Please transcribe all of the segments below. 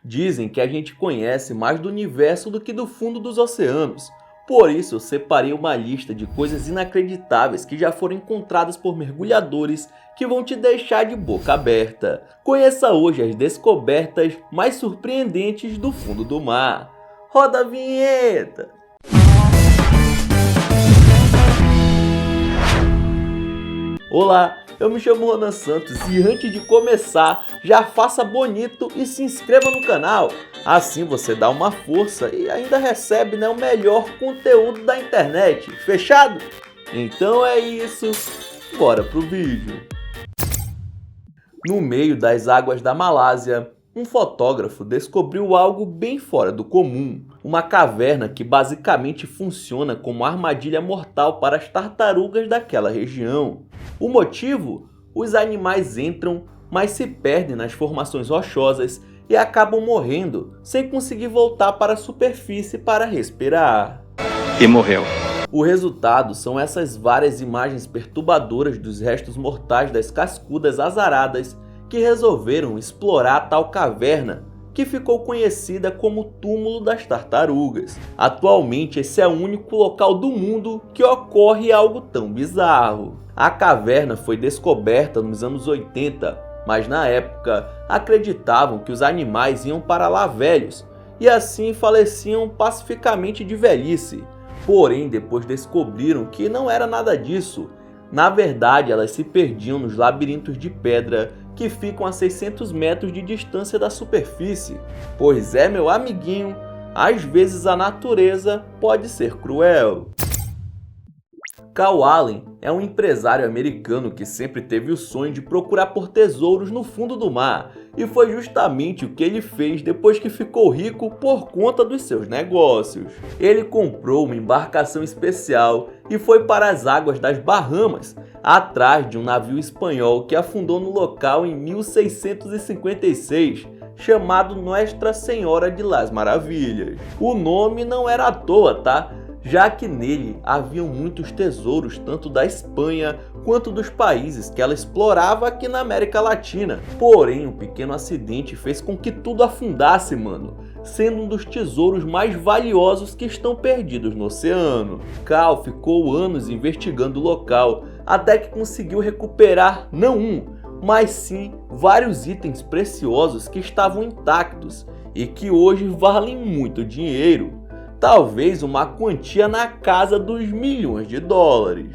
Dizem que a gente conhece mais do universo do que do fundo dos oceanos. Por isso eu separei uma lista de coisas inacreditáveis que já foram encontradas por mergulhadores que vão te deixar de boca aberta. Conheça hoje as descobertas mais surpreendentes do fundo do mar. Roda a vinheta! Olá, eu me chamo Ronan Santos e antes de começar, já faça bonito e se inscreva no canal. Assim você dá uma força e ainda recebe o melhor conteúdo da internet, fechado? Então é isso, bora pro vídeo. No meio das águas da Malásia, um fotógrafo descobriu algo bem fora do comum. Uma caverna que basicamente funciona como armadilha mortal para as tartarugas daquela região. O motivo? Os animais entram, mas se perdem nas formações rochosas e acabam morrendo, sem conseguir voltar para a superfície para respirar. E morreu. O resultado são essas várias imagens perturbadoras dos restos mortais das cascudas azaradas que resolveram explorar tal caverna, que ficou conhecida como Túmulo das Tartarugas. Atualmente esse é o único local do mundo que ocorre algo tão bizarro. A caverna foi descoberta nos anos 80, mas na época acreditavam que os animais iam para lá velhos e assim faleciam pacificamente de velhice. Porém, depois descobriram que não era nada disso. Na verdade, elas se perdiam nos labirintos de pedra que ficam a 600 metros de distância da superfície. Pois é, meu amiguinho, às vezes a natureza pode ser cruel. Carl Allen é um empresário americano que sempre teve o sonho de procurar por tesouros no fundo do mar, e foi justamente o que ele fez depois que ficou rico por conta dos seus negócios. Ele comprou uma embarcação especial e foi para as águas das Bahamas, atrás de um navio espanhol que afundou no local em 1656, chamado Nuestra Senhora de las Maravilhas. O nome não era à toa, tá? Já que nele haviam muitos tesouros tanto da Espanha quanto dos países que ela explorava aqui na América Latina. Porém, um pequeno acidente fez com que tudo afundasse, mano, sendo um dos tesouros mais valiosos que estão perdidos no oceano. Carl ficou anos investigando o local, até que conseguiu recuperar não um, mas sim vários itens preciosos que estavam intactos e que hoje valem muito dinheiro. Talvez uma quantia na casa dos milhões de dólares.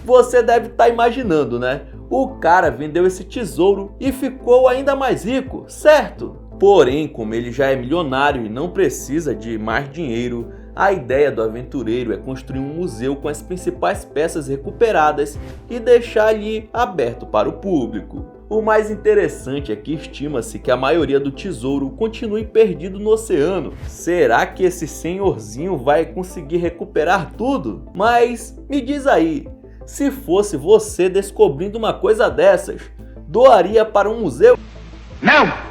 Você deve estar imaginando, né? O cara vendeu esse tesouro e ficou ainda mais rico, certo? Porém, como ele já é milionário e não precisa de mais dinheiro, a ideia do aventureiro é construir um museu com as principais peças recuperadas e deixar ali aberto para o público. O mais interessante é que estima-se que a maioria do tesouro continue perdido no oceano. Será que esse senhorzinho vai conseguir recuperar tudo? Mas me diz aí, se fosse você descobrindo uma coisa dessas, doaria para um museu? Não!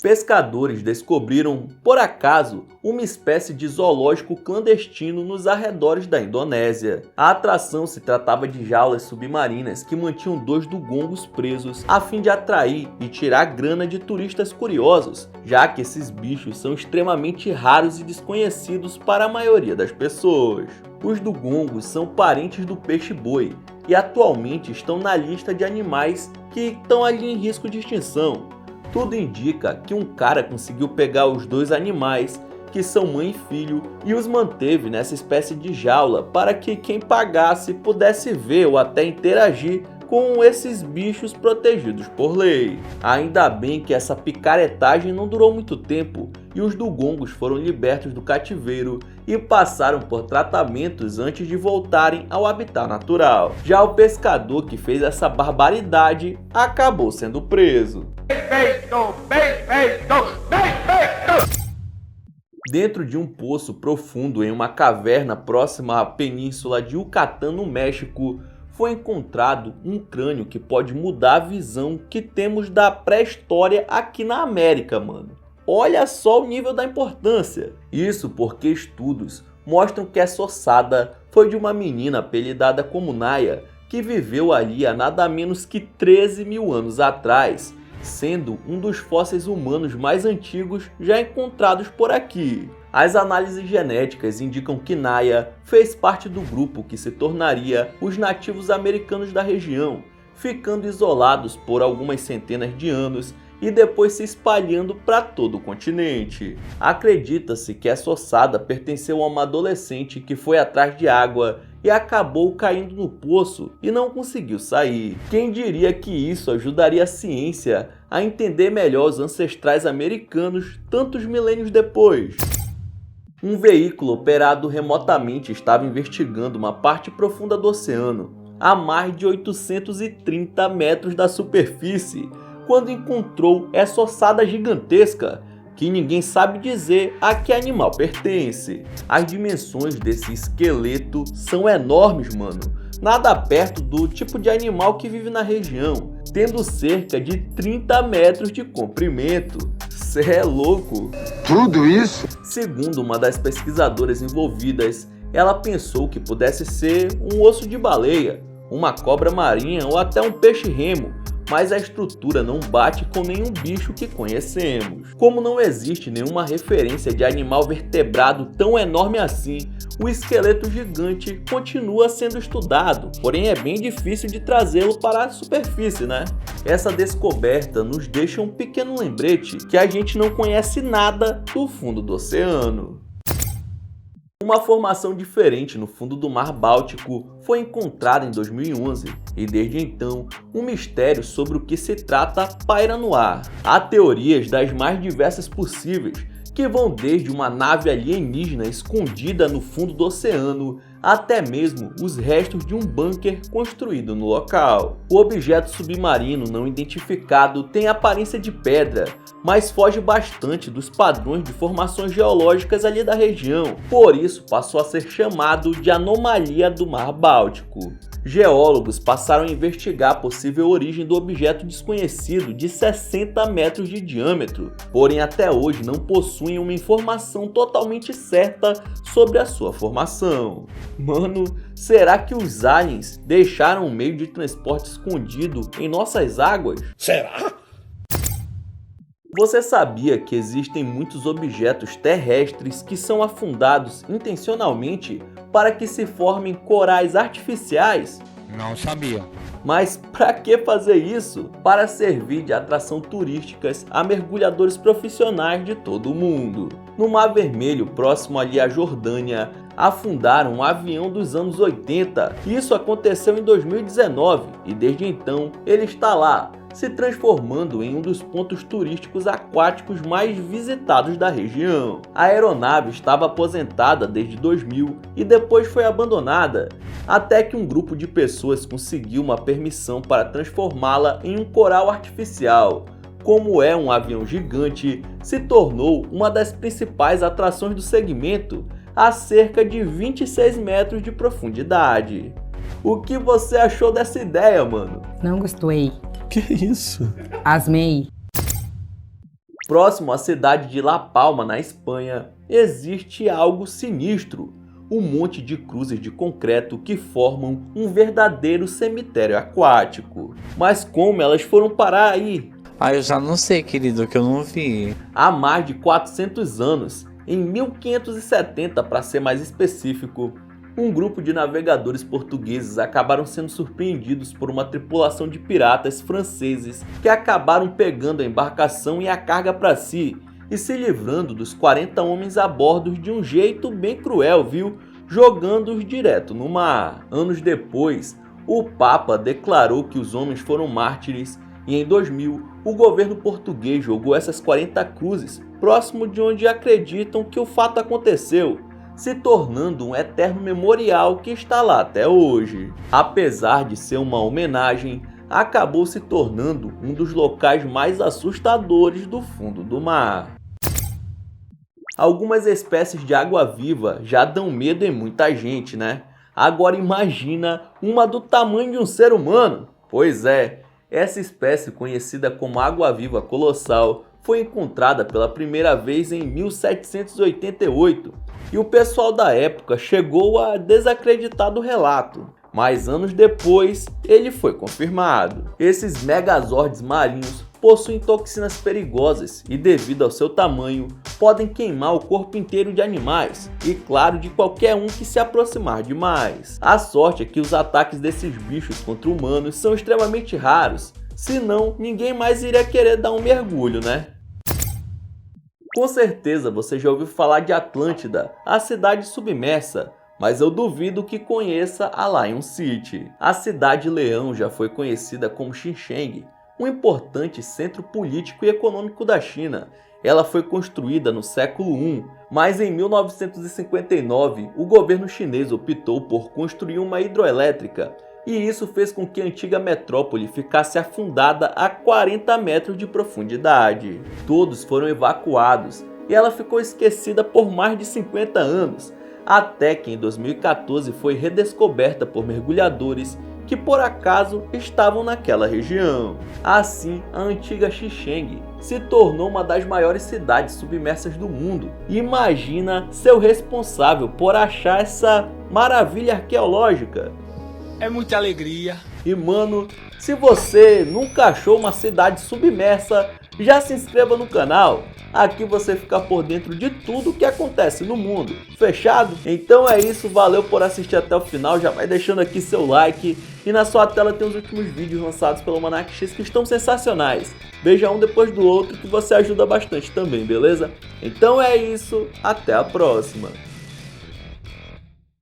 Pescadores descobriram, por acaso, uma espécie de zoológico clandestino nos arredores da Indonésia. A atração se tratava de jaulas submarinas que mantinham dois dugongos presos a fim de atrair e tirar grana de turistas curiosos, já que esses bichos são extremamente raros e desconhecidos para a maioria das pessoas. Os dugongos são parentes do peixe-boi e atualmente estão na lista de animais que estão ali em risco de extinção. Tudo indica que um cara conseguiu pegar os dois animais, que são mãe e filho, e os manteve nessa espécie de jaula para que quem pagasse pudesse ver ou até interagir com esses bichos protegidos por lei. Ainda bem que essa picaretagem não durou muito tempo e os dugongos foram libertos do cativeiro e passaram por tratamentos antes de voltarem ao habitat natural. Já o pescador que fez essa barbaridade acabou sendo preso. Dentro de um poço profundo em uma caverna próxima à península de Yucatán, no México, foi encontrado um crânio que pode mudar a visão que temos da pré-história aqui na América, mano. Olha só o nível da importância. Isso porque estudos mostram que essa ossada foi de uma menina apelidada como Naya, que viveu ali há nada menos que 13 mil anos atrás, sendo um dos fósseis humanos mais antigos já encontrados por aqui. As análises genéticas indicam que Naya fez parte do grupo que se tornaria os nativos americanos da região, ficando isolados por algumas centenas de anos e depois se espalhando para todo o continente. Acredita-se que essa ossada pertenceu a uma adolescente que foi atrás de água e acabou caindo no poço e não conseguiu sair. Quem diria que isso ajudaria a ciência a entender melhor os ancestrais americanos tantos milênios depois? Um veículo operado remotamente estava investigando uma parte profunda do oceano, a mais de 830 metros da superfície, quando encontrou essa ossada gigantesca, que ninguém sabe dizer a que animal pertence. As dimensões desse esqueleto são enormes, mano. Nada perto do tipo de animal que vive na região, tendo cerca de 30 metros de comprimento. Cê é louco! Tudo isso? Segundo uma das pesquisadoras envolvidas, ela pensou que pudesse ser um osso de baleia, uma cobra marinha ou até um peixe-remo, mas a estrutura não bate com nenhum bicho que conhecemos. Como não existe nenhuma referência de animal vertebrado tão enorme assim, o esqueleto gigante continua sendo estudado, porém é bem difícil de trazê-lo para a superfície, né? Essa descoberta nos deixa um pequeno lembrete que a gente não conhece nada do fundo do oceano. Uma formação diferente no fundo do Mar Báltico foi encontrada em 2011 e desde então um mistério sobre o que se trata paira no ar. Há teorias das mais diversas possíveis, que vão desde uma nave alienígena escondida no fundo do oceano até mesmo os restos de um bunker construído no local. O objeto submarino não identificado tem aparência de pedra, mas foge bastante dos padrões de formações geológicas ali da região, por isso passou a ser chamado de anomalia do Mar Báltico. Geólogos passaram a investigar a possível origem do objeto desconhecido de 60 metros de diâmetro, porém até hoje não possuem uma informação totalmente certa sobre a sua formação. Mano, será que os aliens deixaram um meio de transporte escondido em nossas águas? Será? Você sabia que existem muitos objetos terrestres que são afundados intencionalmente para que se formem corais artificiais? Não sabia. Mas para que fazer isso? Para servir de atração turísticas a mergulhadores profissionais de todo o mundo. No Mar Vermelho, próximo ali à Jordânia, afundaram um avião dos anos 80. Isso aconteceu em 2019 e desde então ele está lá, se transformando em um dos pontos turísticos aquáticos mais visitados da região. A aeronave estava aposentada desde 2000 e depois foi abandonada, até que um grupo de pessoas conseguiu uma permissão para transformá-la em um coral artificial. Como é um avião gigante, se tornou uma das principais atrações do segmento, a cerca de 26 metros de profundidade. O que você achou dessa ideia, mano? Não gostei. Que isso? Asmei. Próximo à cidade de La Palma, na Espanha, existe algo sinistro. Um monte de cruzes de concreto que formam um verdadeiro cemitério aquático. Mas como elas foram parar aí? Ah, eu já não sei, querido, que eu não vi. Há mais de 400 anos, em 1570 para ser mais específico, um grupo de navegadores portugueses acabaram sendo surpreendidos por uma tripulação de piratas franceses que acabaram pegando a embarcação e a carga para si e se livrando dos 40 homens a bordo de um jeito bem cruel, viu? Jogando-os direto no mar. Anos depois, o Papa declarou que os homens foram mártires e em 2000 o governo português jogou essas 40 cruzes próximo de onde acreditam que o fato aconteceu, se tornando um eterno memorial que está lá até hoje. Apesar de ser uma homenagem, acabou se tornando um dos locais mais assustadores do fundo do mar. Algumas espécies de água-viva já dão medo em muita gente, né? Agora imagina uma do tamanho de um ser humano. Pois é, essa espécie conhecida como água-viva colossal foi encontrada pela primeira vez em 1788 e o pessoal da época chegou a desacreditar do relato. mas anos depois ele foi confirmado. Esses megazords marinhos possuem toxinas perigosas e, devido ao seu tamanho, podem queimar o corpo inteiro de animais e, claro, de qualquer um que se aproximar demais. A sorte é que os ataques desses bichos contra humanos são extremamente raros, senão ninguém mais iria querer dar um mergulho, né? Com certeza você já ouviu falar de Atlântida, a cidade submersa, mas eu duvido que conheça a Lion City. A cidade leão já foi conhecida como Xinjiang, um importante centro político e econômico da China. Ela foi construída no século I, mas em 1959 o governo chinês optou por construir uma hidroelétrica, e isso fez com que a antiga metrópole ficasse afundada a 40 metros de profundidade. Todos foram evacuados e ela ficou esquecida por mais de 50 anos, até que em 2014 foi redescoberta por mergulhadores que por acaso estavam naquela região. Assim, a antiga Xinjiang se tornou uma das maiores cidades submersas do mundo. Imagina ser o responsável por achar essa maravilha arqueológica. É muita alegria. E mano, se você nunca achou uma cidade submersa, já se inscreva no canal. Aqui você fica por dentro de tudo que acontece no mundo. Fechado? Então é isso, valeu por assistir até o final, já vai deixando aqui seu like. E na sua tela tem os últimos vídeos lançados pelo Almanac X que estão sensacionais. Veja um depois do outro que você ajuda bastante também, beleza? Então é isso, até a próxima.